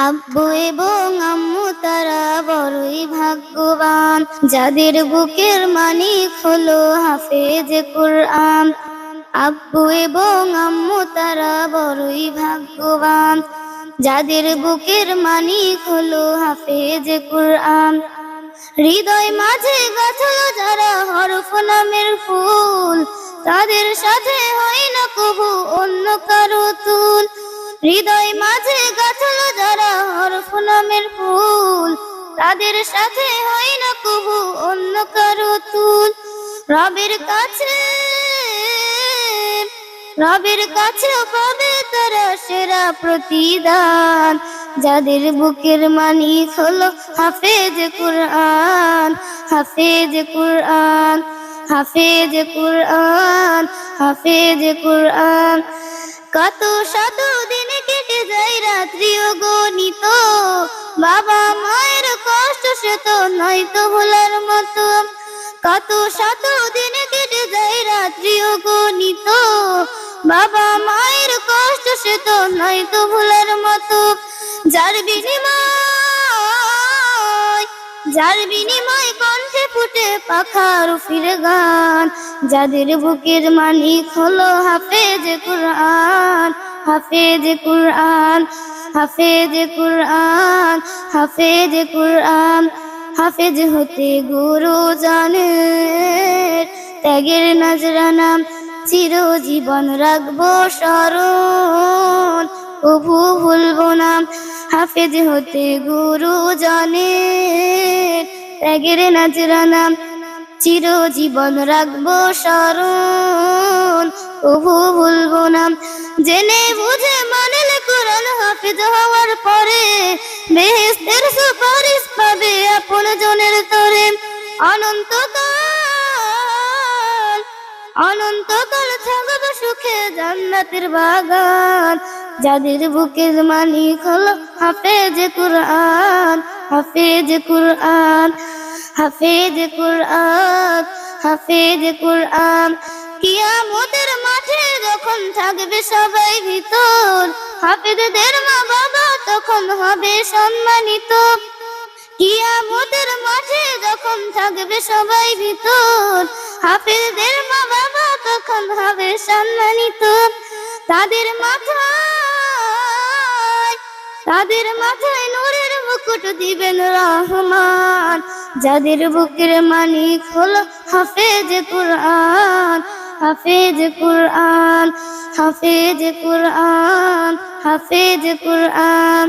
আব্বু এবং আম্মু তারা বড়ই ভাগ্যবান, যাদের বুকের মানিক হলো হাফেজ কুরআন। আব্বু এবং আম্মু তারা বড়ই ভাগ্যবান, যাদের বুকের মানিক হলো হাফেজ কুরআন। হৃদয় মাঝে গাছলো যারা হরফ নামের ফুল, তাদের সাথে হয় না কবু অন্য কারো তুল। হৃদয় মাঝে গাছলো যারা হরফ নামের ফুল, তাদের সাথে হয় না কবু অন্য কারো তুল। রবের কাছে পাবে তারা সেরা প্রতিদান, যাদের বুকের মানিক হলো হাফেজ কুরআন। হাফেজ কুরআন, হাফেজ কুরআন, হাফেজ কুরআন। কত শত দিন কেটে যায় রাত্রিও গণিত, বাবা মায়ের কষ্ট সে তো নয় তো ভোলার মতো। কত শত দিন কেটে যায় রাত্রিও গণিত, বাবা মায়ের কষ্ট সে তো নয় তো ভোলার মতো। যার বিনিময় কণ্ঠে ফুটে পাখার ফিরে গান, যাদের বুকের মানিক হলো হাফেজ কুরআন। হাফেজ কুরআন, হাফেজ কুরআন, হাফেজ কুরআন। হাফেজ হতে গুরুজনের ত্যাগের নজরানা চিরজীবন রাখবো স্মরণ, কভু ভুলবো না। হাফেজ হতে গুরুজনের ত্যাগের নজরানা চিরজীবন রাখবো স্মরণ, কভু ভুলবো না। জেনে বুঝে মানলে কোরআন হাফেজ হওয়ার পরে, বেহেশতের সুপারিশ পাবে আপন জনের তরে। অনন্তকাল থাকবে সুখে জান্নাতের বাগান, যাদের বুকের মানিক হলো হাফেজ কুরআন। হাফেজ কুরআন, হাফেজ কুরআন, হাফেজ কুরআন। কিয়ামতের মাঠে যখন থাকবে সবাই ভিতর, হাফেজদের মা বাবা তখন হবে সম্মানিত। কিয়ামতের মাঠে যখন থাকবে সবাই ভিতর, হাফেজদের মা বাবা তখন হবে সম্মানিত। তাদের মাথায় নূরের মুকুট দিবেন রহমান, যাদের বুকের মানিক হলো হাফেজ কুরআন। হাফেজ কুরআন, হাফেজ কুরআন, হাফেজ কুরআন।